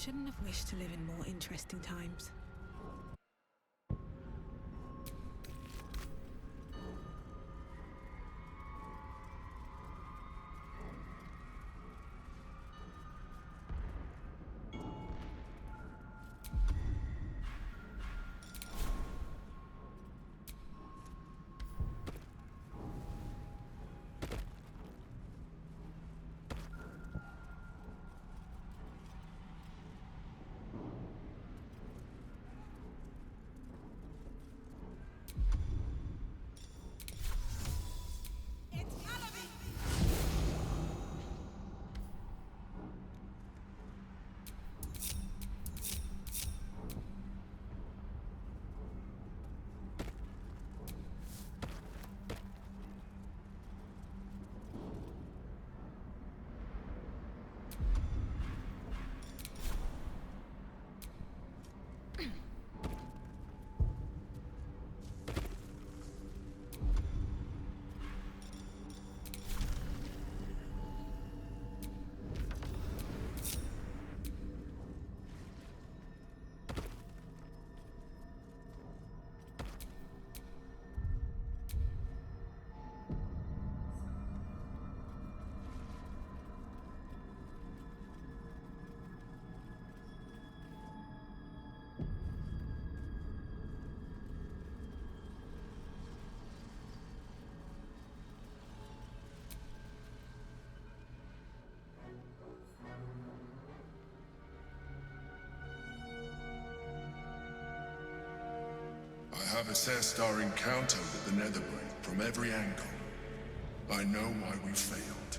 Shouldn't have wished to live in more interesting times. I have assessed our encounter with the Netherbrain from every angle. I know why we failed.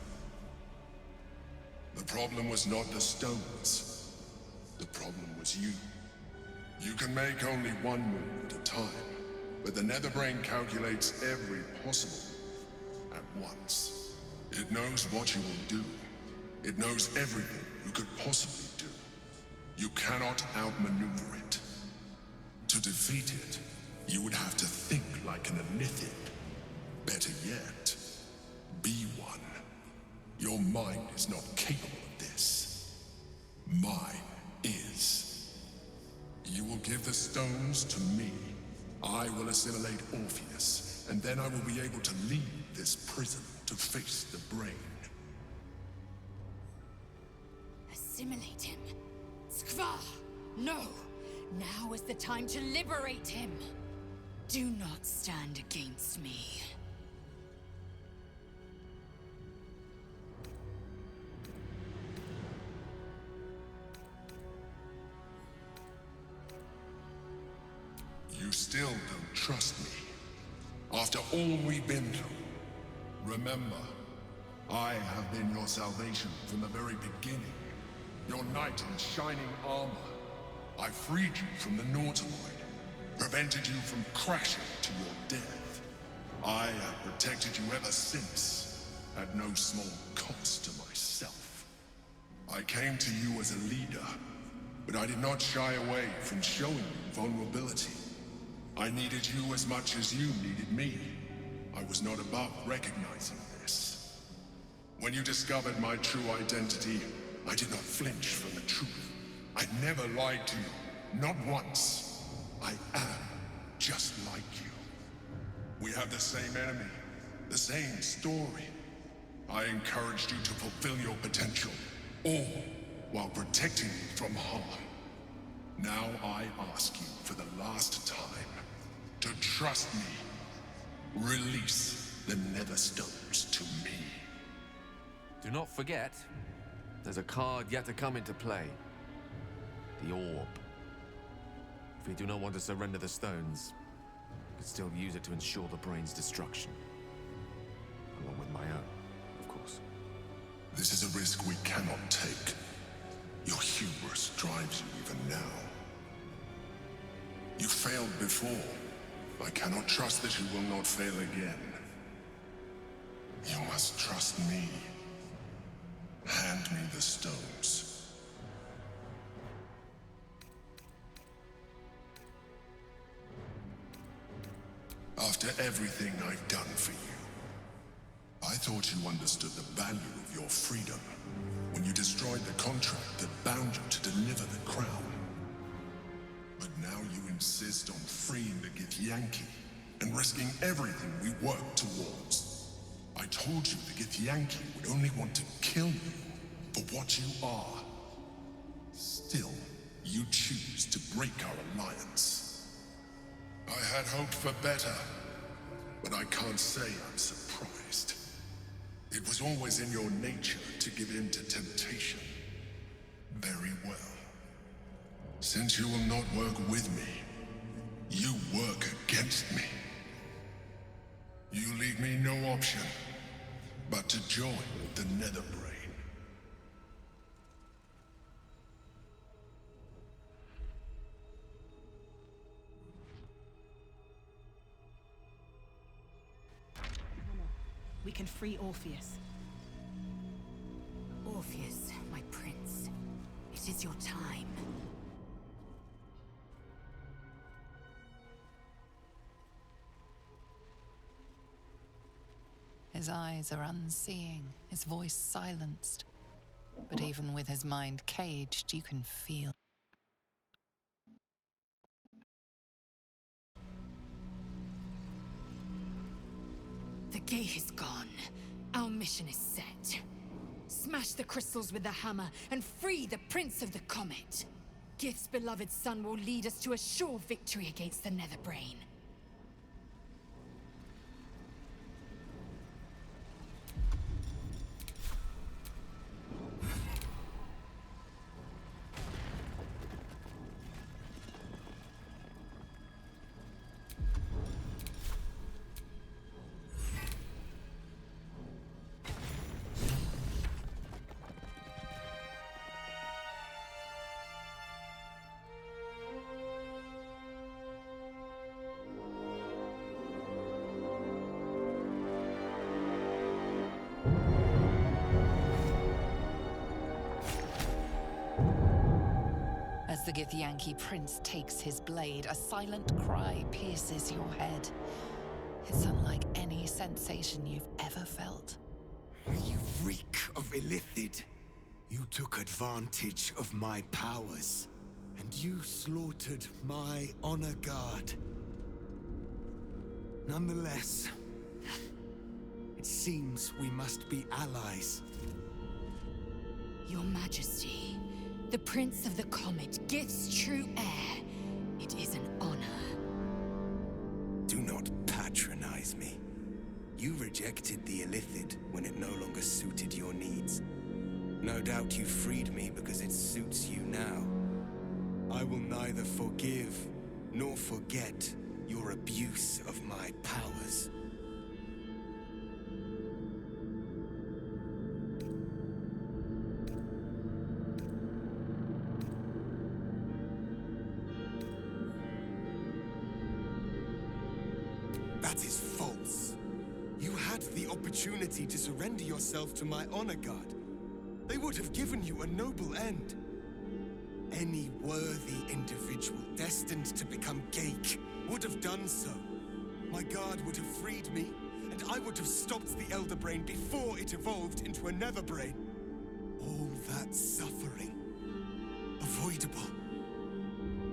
The problem was not the stones. The problem was you. You can make only one move at a time, but the Netherbrain calculates every possible move at once. It knows what you will do. It knows everything you could possibly do. You cannot outmaneuver it. To defeat it, you would have to think like an Anithid. Better yet, be one. Your mind is not capable of this. Mine is. You will give the stones to me. I will assimilate Orpheus, and then I will be able to leave this prison to face the brain. Assimilate him. Skva! No! Now is the time to liberate him! Do not stand against me. You still don't trust me. After all we've been through. Remember, I have been your salvation from the very beginning. Your knight in shining armor. I freed you from the Nautiloid. Prevented you from crashing to your death. I have protected you ever since, at no small cost to myself. I came to you as a leader, but I did not shy away from showing you vulnerability. I needed you as much as you needed me. I was not above recognizing this. When you discovered my true identity, I did not flinch from the truth. I never lied to you, not once. I am just like you. We have the same enemy, the same story. I encouraged you to fulfill your potential, all while protecting you from harm. Now I ask you for the last time to trust me. Release the Netherstones to me. Do not forget, there's a card yet to come into play. The orb. If we do not want to surrender the stones, we can still use it to ensure the brain's destruction. Along with my own, of course. This is a risk we cannot take. Your hubris drives you even now. You failed before. I cannot trust that you will not fail again. You must trust me. Hand me the stones. After everything I've done for you, I thought you understood the value of your freedom. when you destroyed the contract that bound you to deliver the crown. But now you insist on freeing the Githyanki and risking everything we work towards. I told you the Githyanki would only want to kill you for what you are. Still, you choose to break our alliance. I had hoped for better, but I can't say I'm surprised. It was always in your nature to give in to temptation. Very well. Since you will not work with me, you work against me. You leave me no option but to join the Netherbrain. We can free Orpheus. Orpheus, my prince. It is your time. His eyes are unseeing, his voice silenced. But even with his mind caged, you can feel. The gate is gone. Our mission is set. Smash the crystals with the hammer and free the Prince of the Comet. Gith's beloved son will lead us to a sure victory against the Netherbrain. As the Githyanki prince takes his blade, a silent cry pierces your head. It's unlike any sensation you've ever felt. You reek of Illithid. You took advantage of my powers, and you slaughtered my honor guard. Nonetheless, it seems we must be allies. Your Majesty, the Prince of the Comet, Gith's true heir. It is an honor. Do not patronize me. You rejected the Illithid when it no longer suited your needs. No doubt you freed me because it suits you now. I will neither forgive nor forget your abuse of my powers. That is false. You had the opportunity to surrender yourself to my honor guard. They would have given you a noble end. Any worthy individual destined to become Geik would have done so. My guard would have freed me, and I would have stopped the Elder Brain before it evolved into a Nether Brain. All that suffering, avoidable,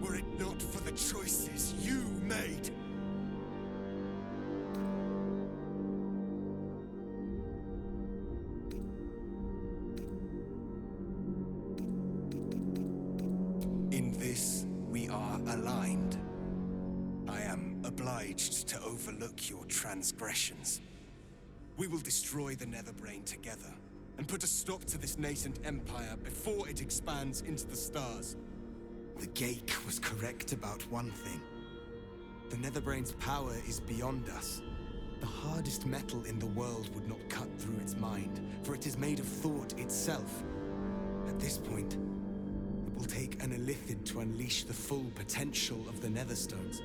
were it not for the choices you made. In this, we are aligned. I am obliged to overlook your transgressions. We will destroy the Netherbrain together, and put a stop to this nascent empire before it expands into the stars. The Geik was correct about one thing. The Netherbrain's power is beyond us. The hardest metal in the world would not cut through its mind, for it is made of thought itself. At this point, it will take an Illithid to unleash the full potential of the Netherstones.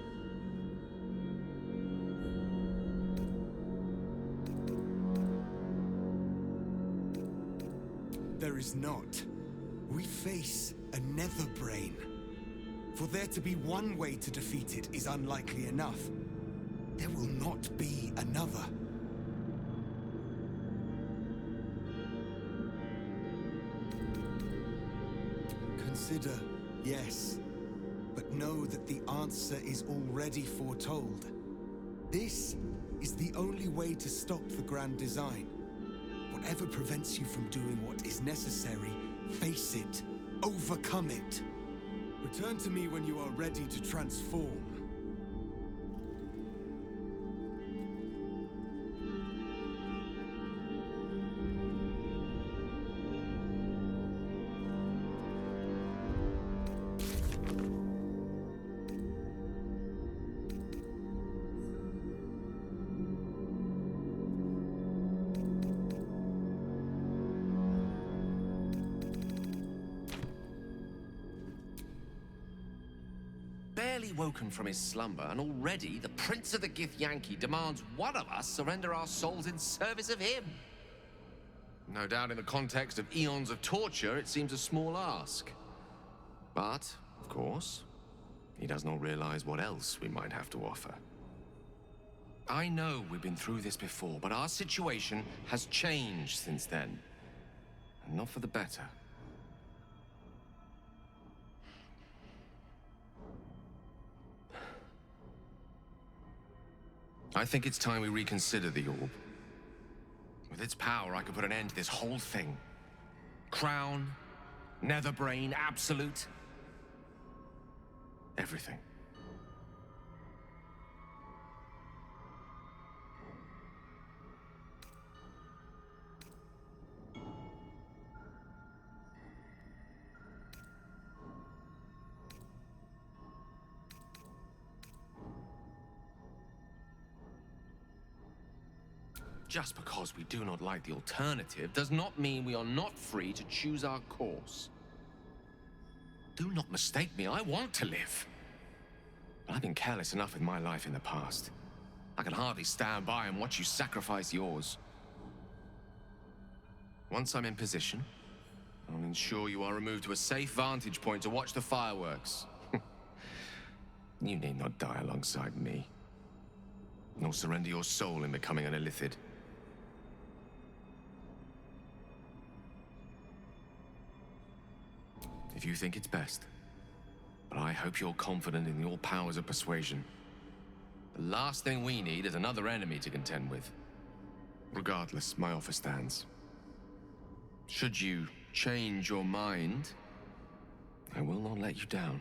There is not. We face a Netherbrain. For there to be one way to defeat it is unlikely enough. There will not be another. Consider, yes. But know that the answer is already foretold. This is the only way to stop the grand design. Whatever prevents you from doing what is necessary, face it. Overcome it. Return to me when you are ready to transform. Barely woken from his slumber, and already the Prince of the Githyanki demands one of us surrender our souls in service of him. No doubt in the context of eons of torture, it seems a small ask. But, of course, he does not realize what else we might have to offer. I know we've been through this before, but our situation has changed since then. And not for the better. I think it's time we reconsider the orb. With its power, I could put an end to this whole thing. Crown, Netherbrain, Absolute. Everything. Just because we do not like the alternative does not mean we are not free to choose our course. Do not mistake me, I want to live. But I've been careless enough with my life in the past. I can hardly stand by and watch you sacrifice yours. Once I'm in position, I'll ensure you are removed to a safe vantage point to watch the fireworks. You need not die alongside me, nor surrender your soul in becoming an illithid. If you think it's best, but I hope you're confident in your powers of persuasion. The last thing we need is another enemy to contend with. Regardless, my offer stands. Should you change your mind, I will not let you down.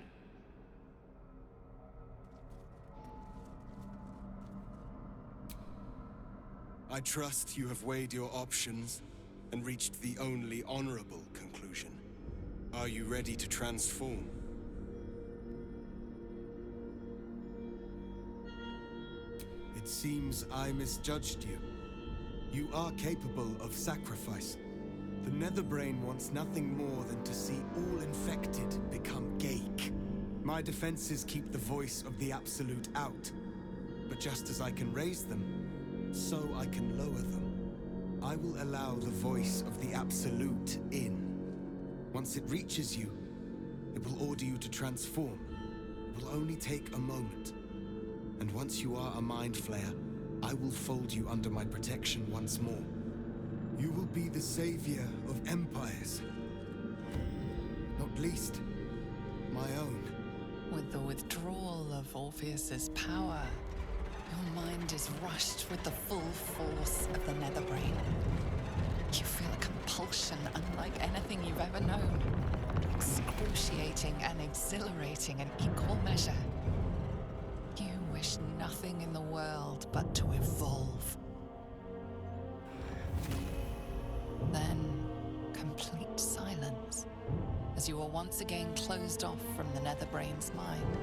I trust you have weighed your options and reached the only honorable conclusion. Are you ready to transform? It seems I misjudged you. You are capable of sacrifice. The Netherbrain wants nothing more than to see all infected become Geik. My defenses keep the voice of the Absolute out. But just as I can raise them, so I can lower them. I will allow the voice of the Absolute in. Once it reaches you, it will order you to transform. It will only take a moment. And once you are a Mind Flayer, I will fold you under my protection once more. You will be the savior of empires. Not least, my own. With the withdrawal of Orpheus's power, your mind is rushed with the full force of the Netherbrain. You feel a compulsion unlike anything you've ever known. Excruciating and exhilarating in equal measure. You wish nothing in the world but to evolve. Then, complete silence, as you are once again closed off from the Netherbrain's mind.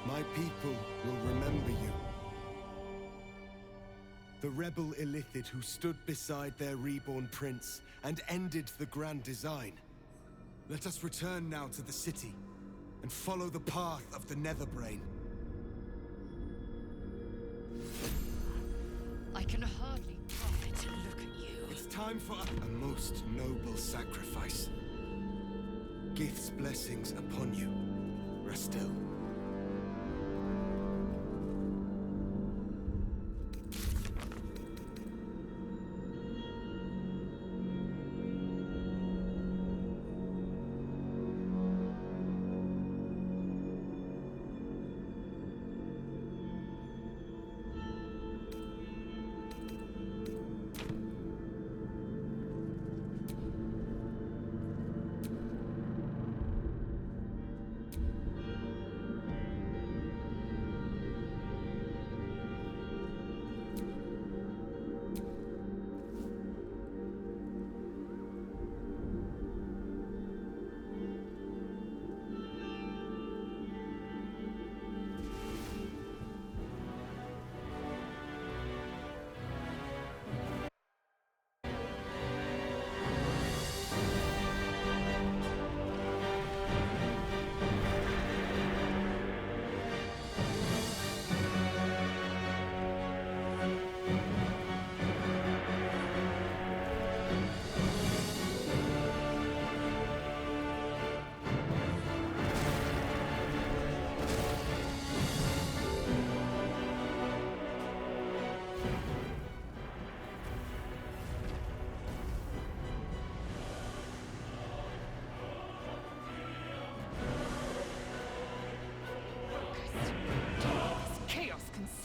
My people will remember you. The rebel illithid who stood beside their reborn prince and ended the grand design. Let us return now to the city and follow the path of the Netherbrain. I can hardly bear to look at you. It's time for a most noble sacrifice. Gith's blessings upon you, Rastil.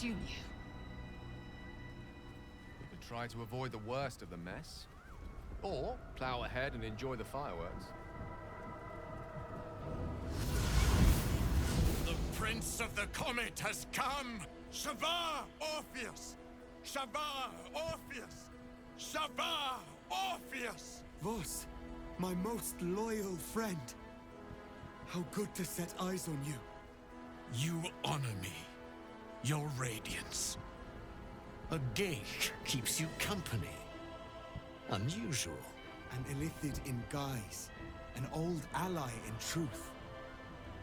you knew. We could try to avoid the worst of the mess. Or plow ahead and enjoy the fireworks. The Prince of the Comet has come! Shavar Orpheus! Shavar Orpheus! Shavar Orpheus! Vos, my most loyal friend. How good to set eyes on you. You honor me. Your radiance. A geich keeps you company. Unusual. An Illithid in guise. An old ally in truth.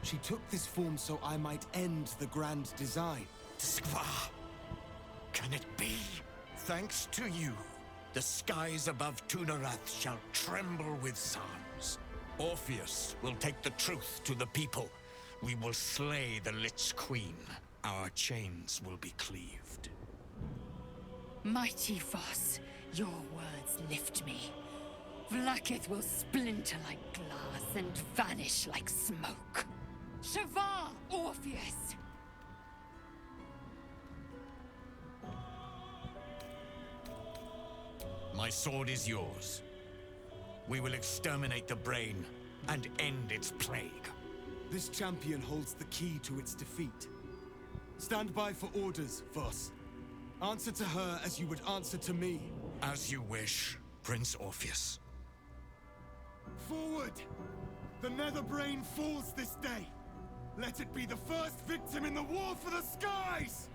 She took this form so I might end the grand design. Skva! Can it be? Thanks to you, the skies above Tunarath shall tremble with psalms. Orpheus will take the truth to the people. We will slay the Lich Queen. Our chains will be cleaved. Mighty Voss, your words lift me. Vlaakith will splinter like glass and vanish like smoke. Shavar Orpheus! My sword is yours. We will exterminate the brain and end its plague. This champion holds the key to its defeat. Stand by for orders, Voss. Answer to her as you would answer to me. As you wish, Prince Orpheus. Forward! The Netherbrain falls this day. Let it be the first victim in the war for the skies!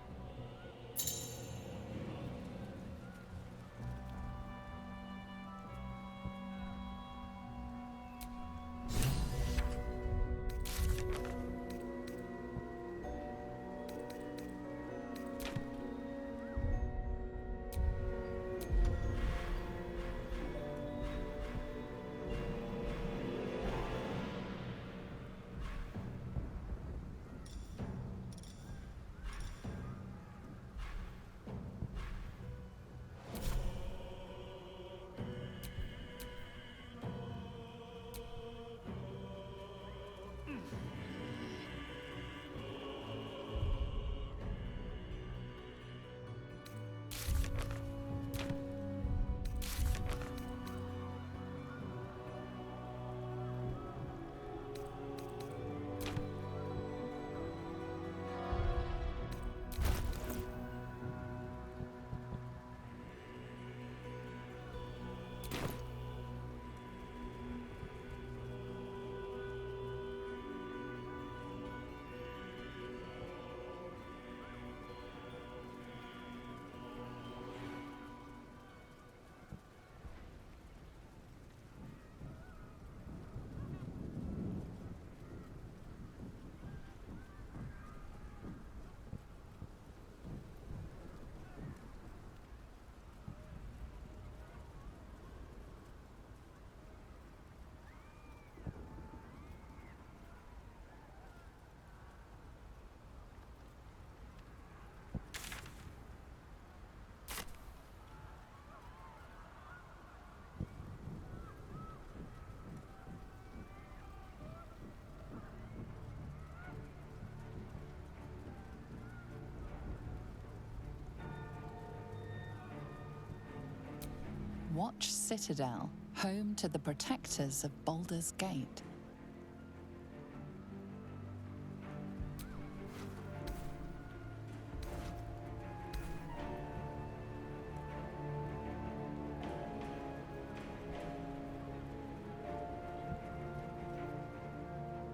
Watch Citadel, home to the protectors of Baldur's Gate.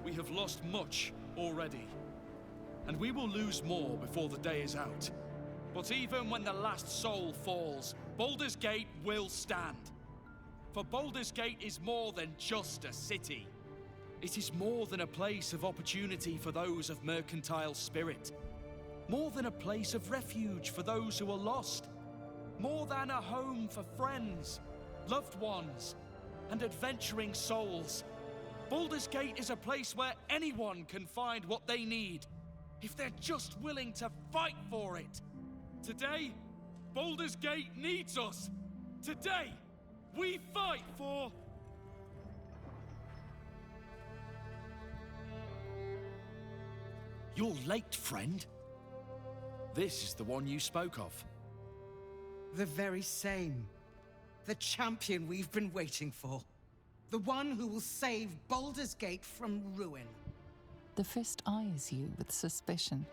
We have lost much already, and we will lose more before the day is out. But even when the last soul falls, Baldur's Gate will stand. For Baldur's Gate is more than just a city. It is more than a place of opportunity for those of mercantile spirit. More than a place of refuge for those who are lost. More than a home for friends, loved ones, and adventuring souls. Baldur's Gate is a place where anyone can find what they need, if they're just willing to fight for it. Today, Baldur's Gate needs us. Today, we fight for... You're late, friend. This is the one you spoke of. The very same. The champion we've been waiting for. The one who will save Baldur's Gate from ruin. The Fist eyes you with suspicion.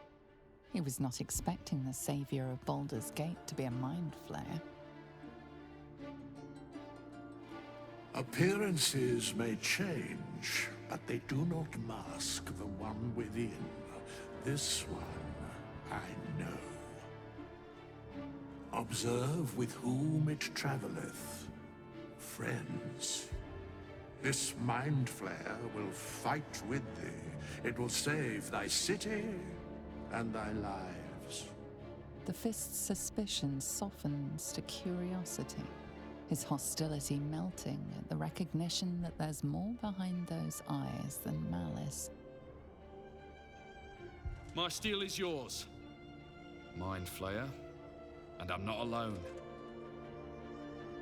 He was not expecting the savior of Baldur's Gate to be a mind flayer. Appearances may change, but they do not mask the one within. This one, I know. Observe with whom it traveleth. Friends. This mind flare will fight with thee. It will save thy city and thy lives. The Fist's suspicion softens to curiosity, his hostility melting at the recognition that there's more behind those eyes than malice. My steel is yours, Mind Flayer, and I'm not alone.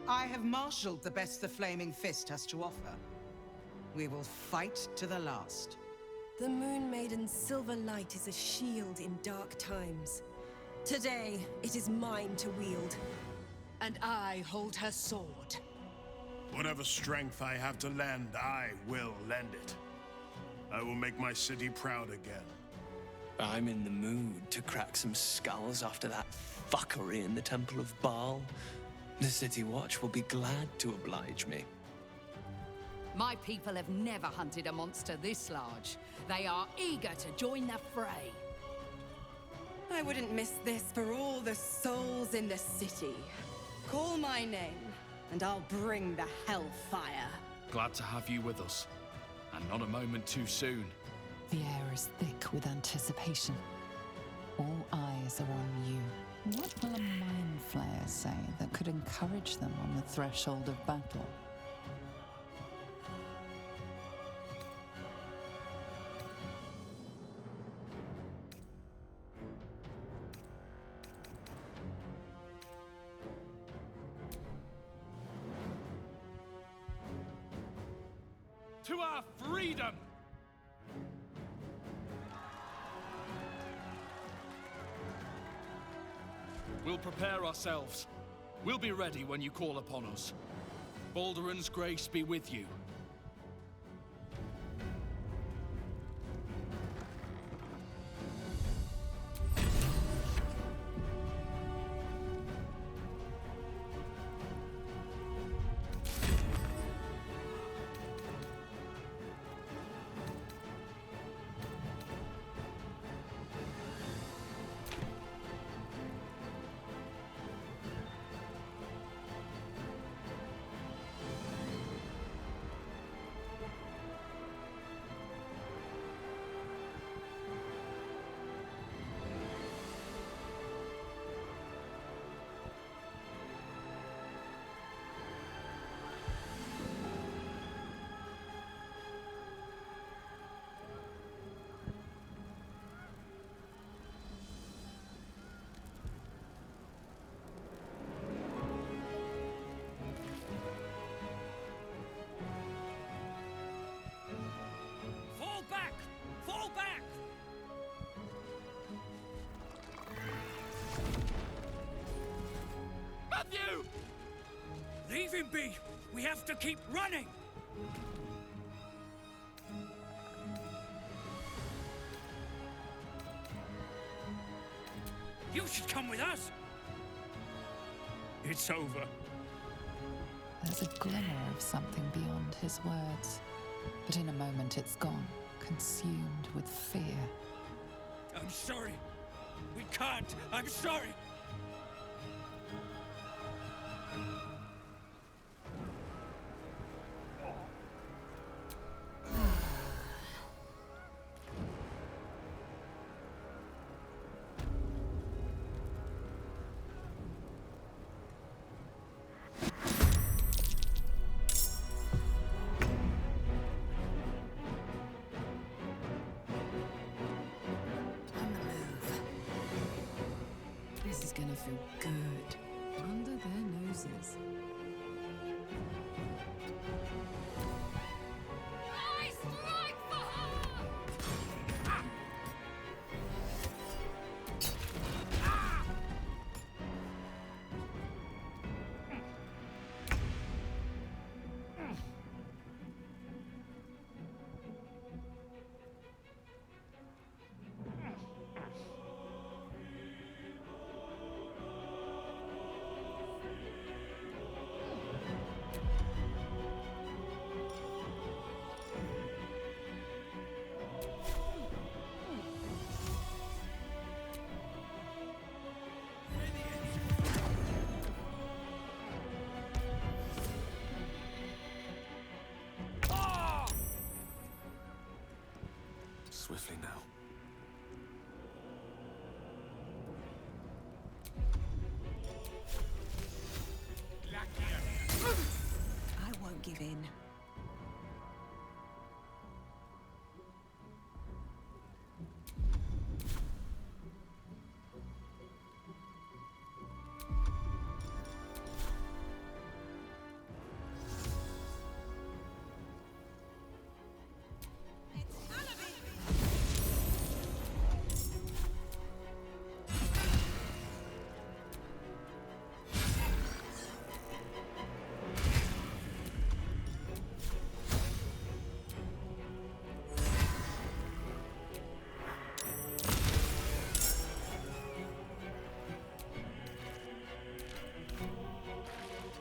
I have marshaled the best the Flaming Fist has to offer. We will fight to the last. The Moon Maiden's silver light is a shield in dark times. Today, it is mine to wield. And I hold her sword. Whatever strength I have to lend, I will lend it. I will make my city proud again. I'm in the mood to crack some skulls after that fuckery in the Temple of Baal. The City Watch will be glad to oblige me. My people have never hunted a monster this large. They are eager to join the fray. I wouldn't miss this for all the souls in the city. Call my name, and I'll bring the hellfire. Glad to have you with us, and not a moment too soon. The air is thick with anticipation. All eyes are on you. What will a mind flayer say that could encourage them on the threshold of battle? To our freedom! We'll prepare ourselves. We'll be ready when you call upon us. Balduran's grace be with you. Fall back! Fall back! Matthew! Leave him be! We have to keep running! You should come with us! It's over. There's a glimmer of something beyond his words, but in a moment it's gone, consumed with fear. I'm sorry. We can't. I'm sorry. This is gonna feel good. Under their noses. I strike for her! swiftly now. I won't give in.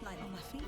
Light on my feet.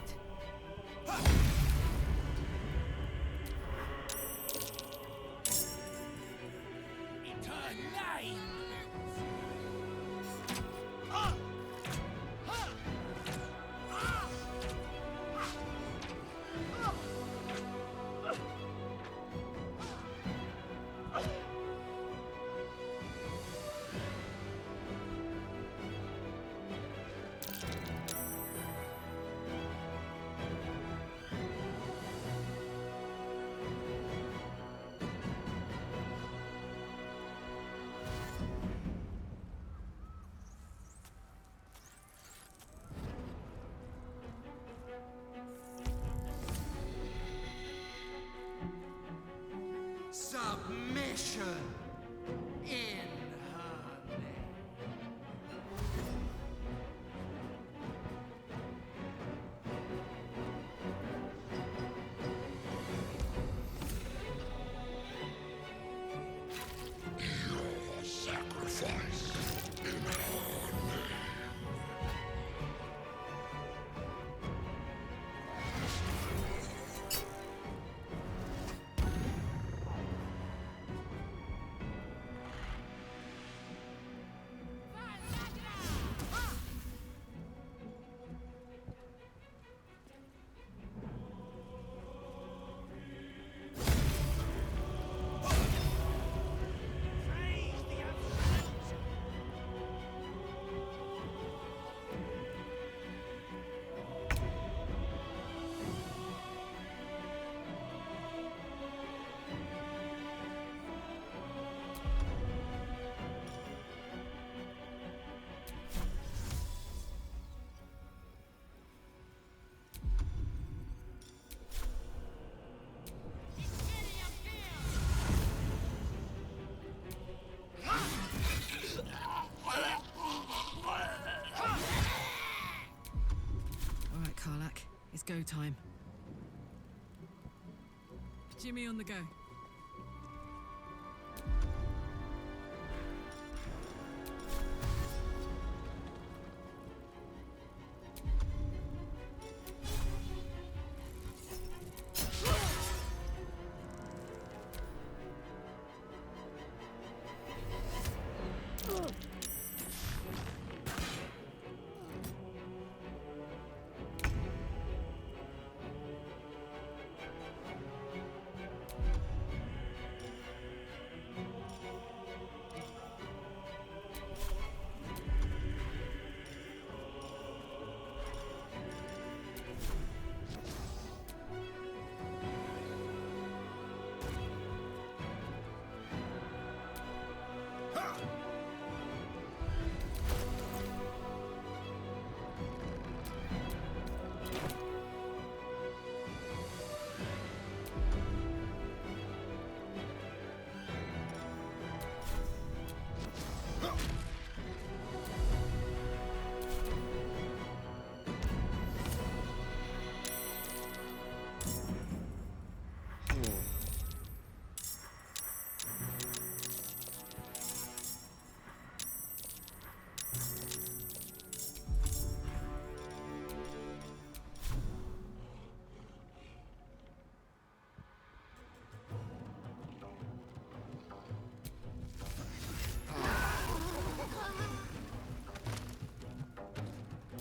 Submission in her name. Your sacrifice in her name. All right, Karlak. It's go time. Jimmy on the go.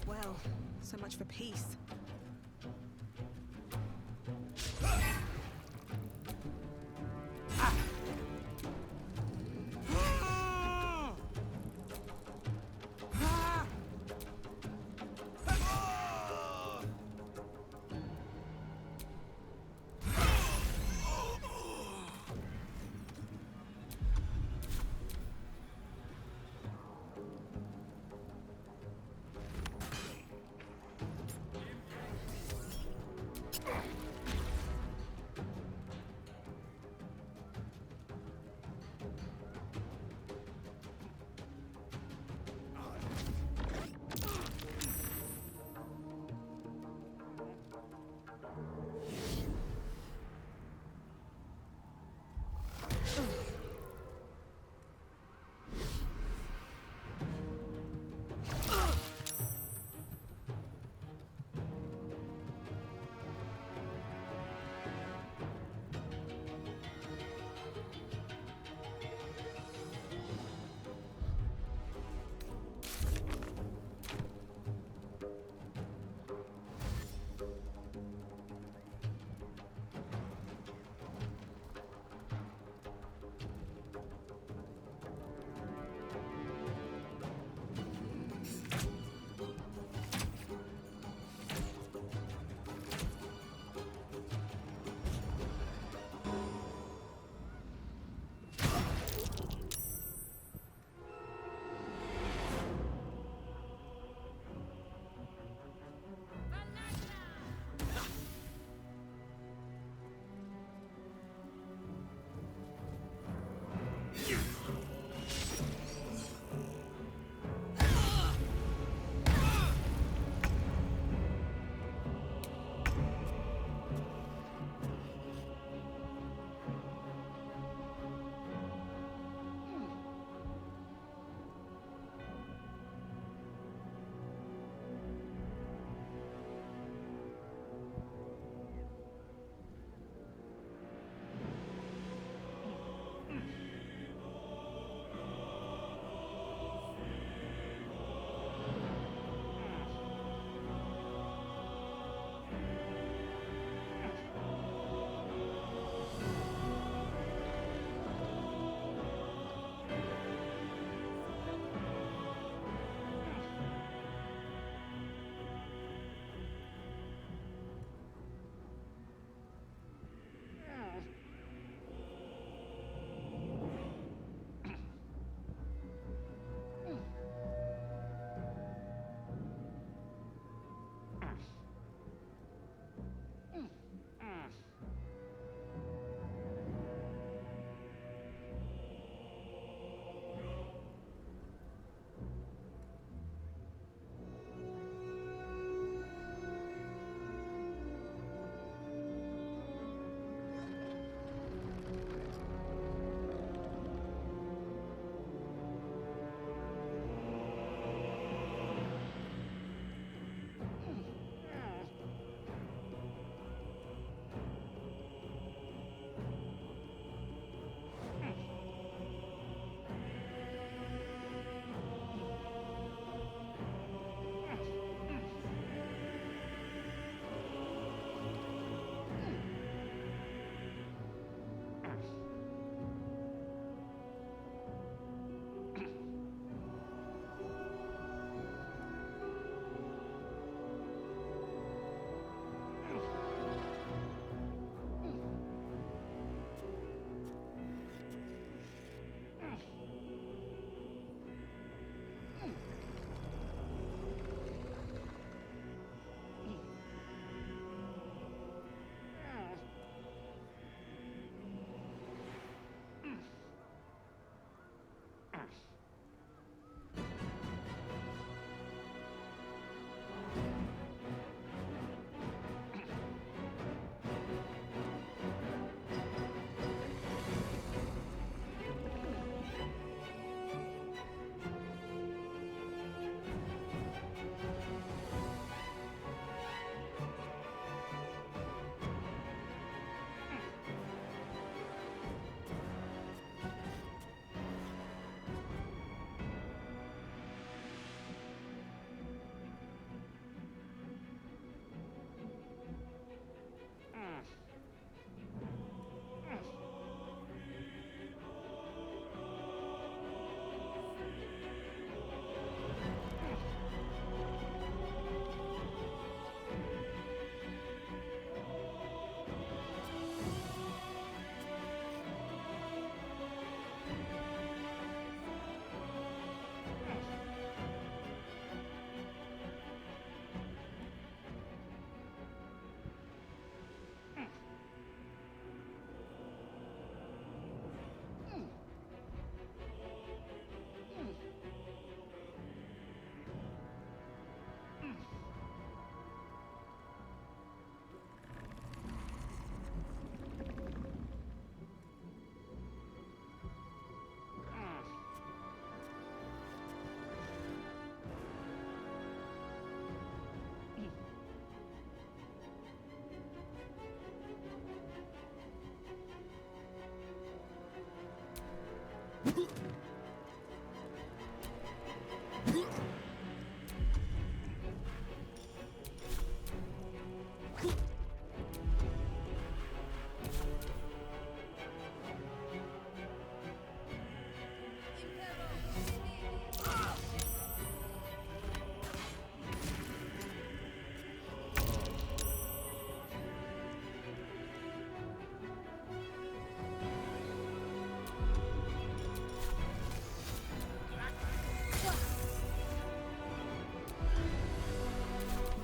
Well, so much for peace.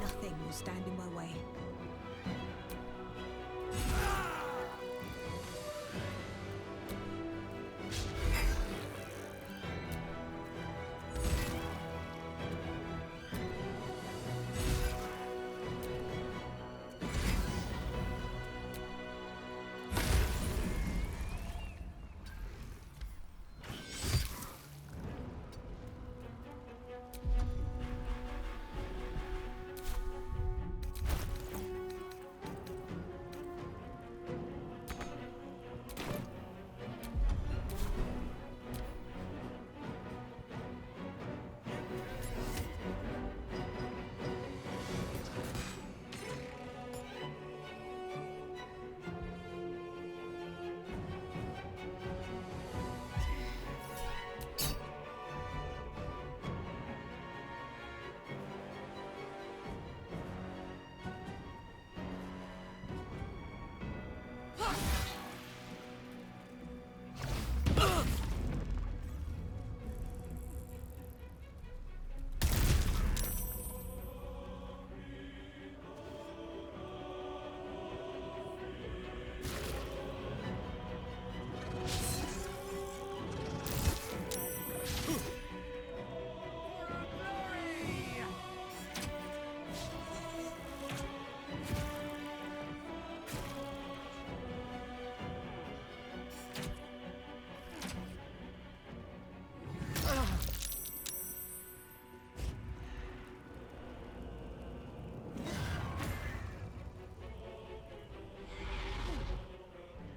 Nothing will stand in my way.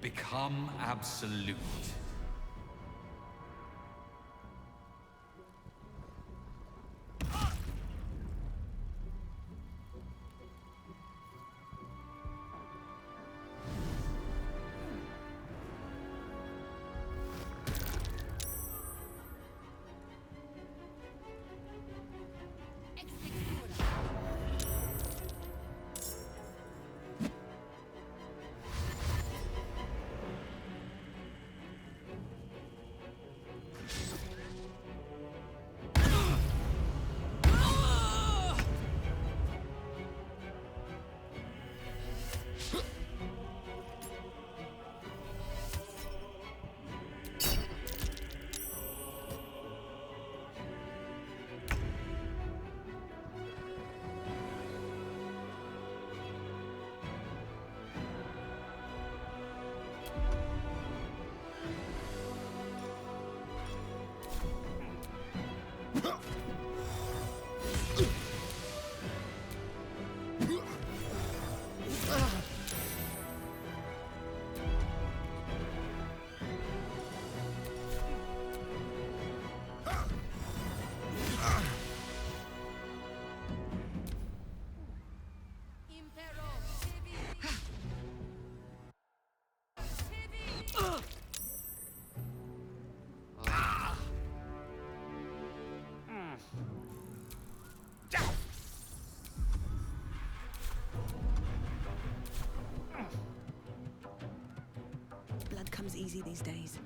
Become absolute. Blood comes easy these days.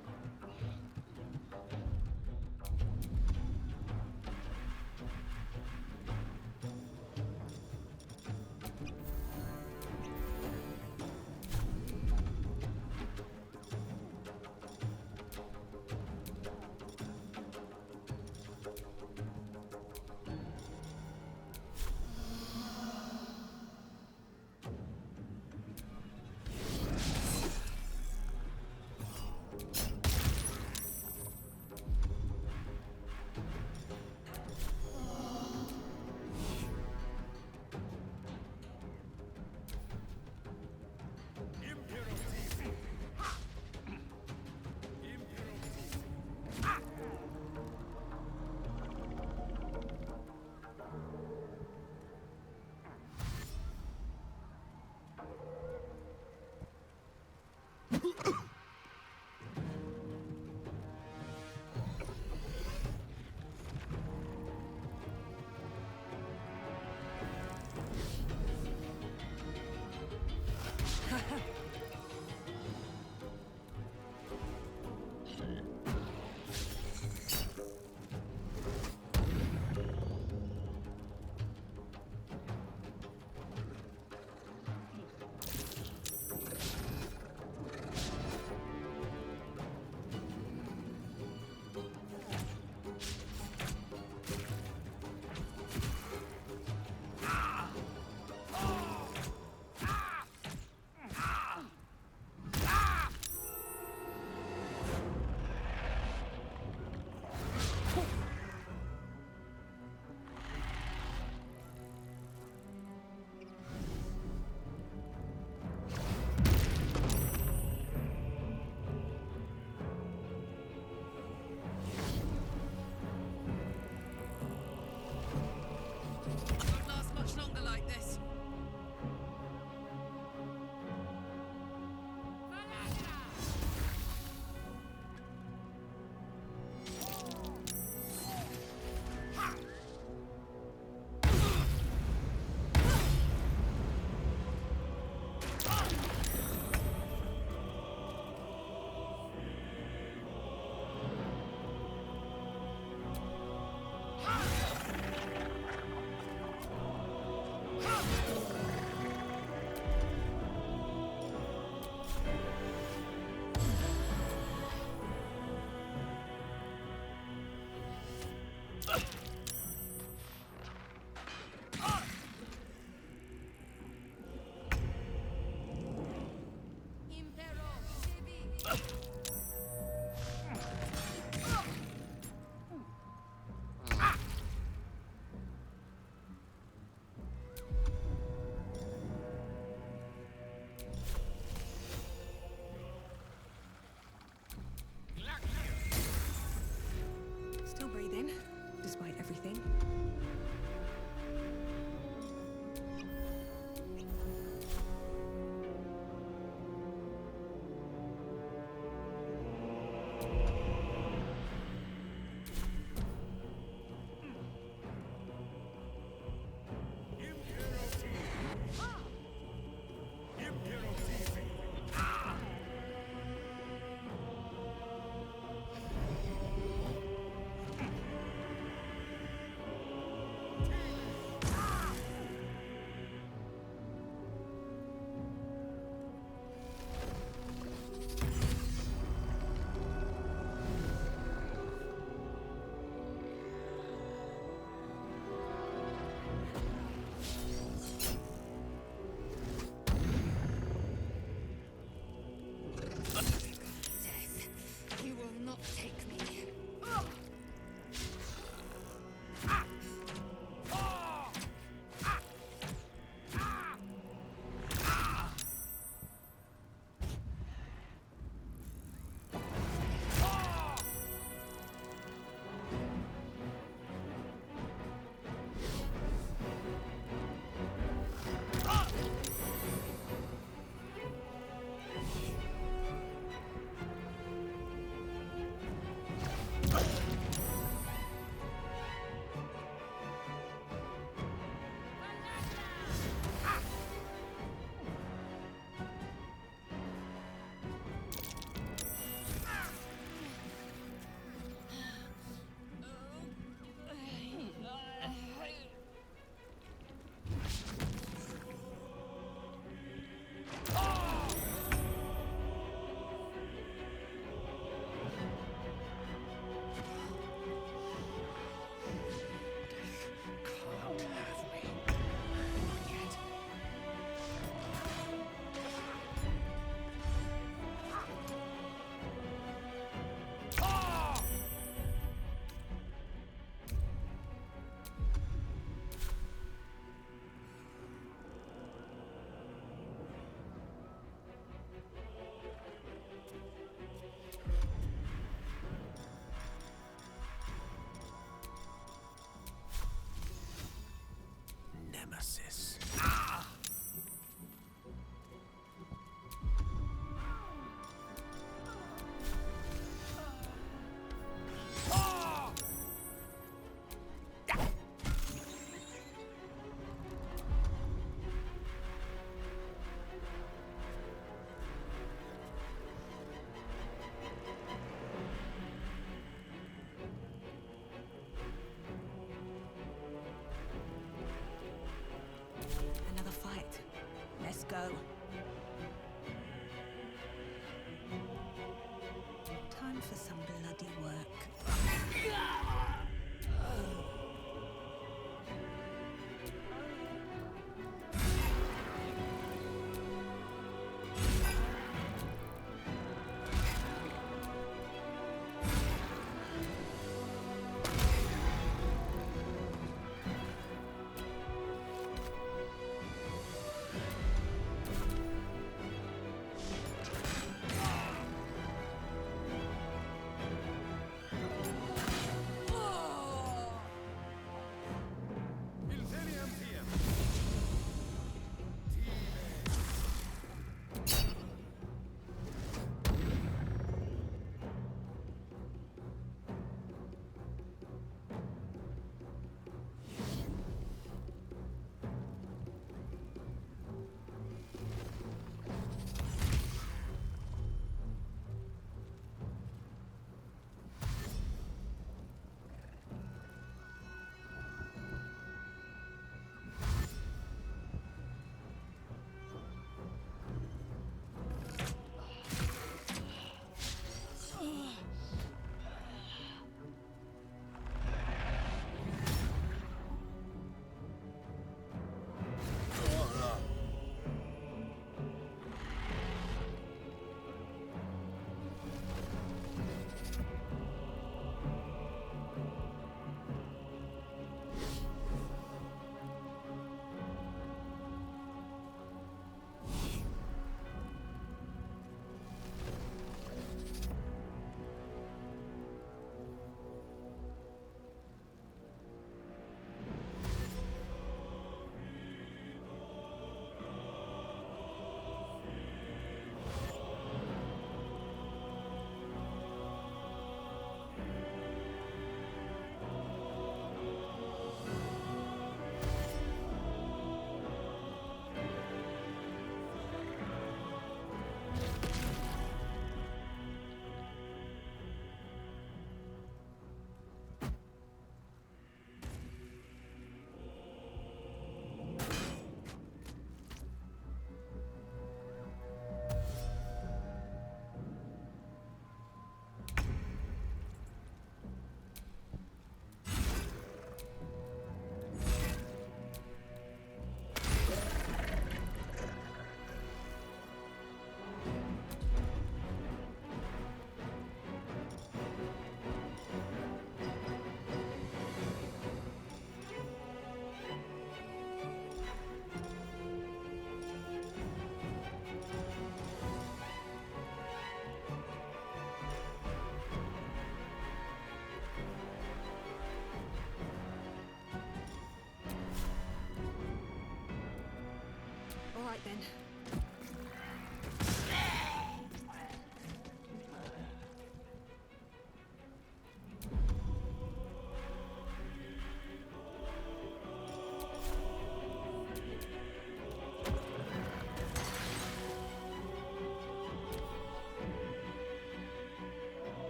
then.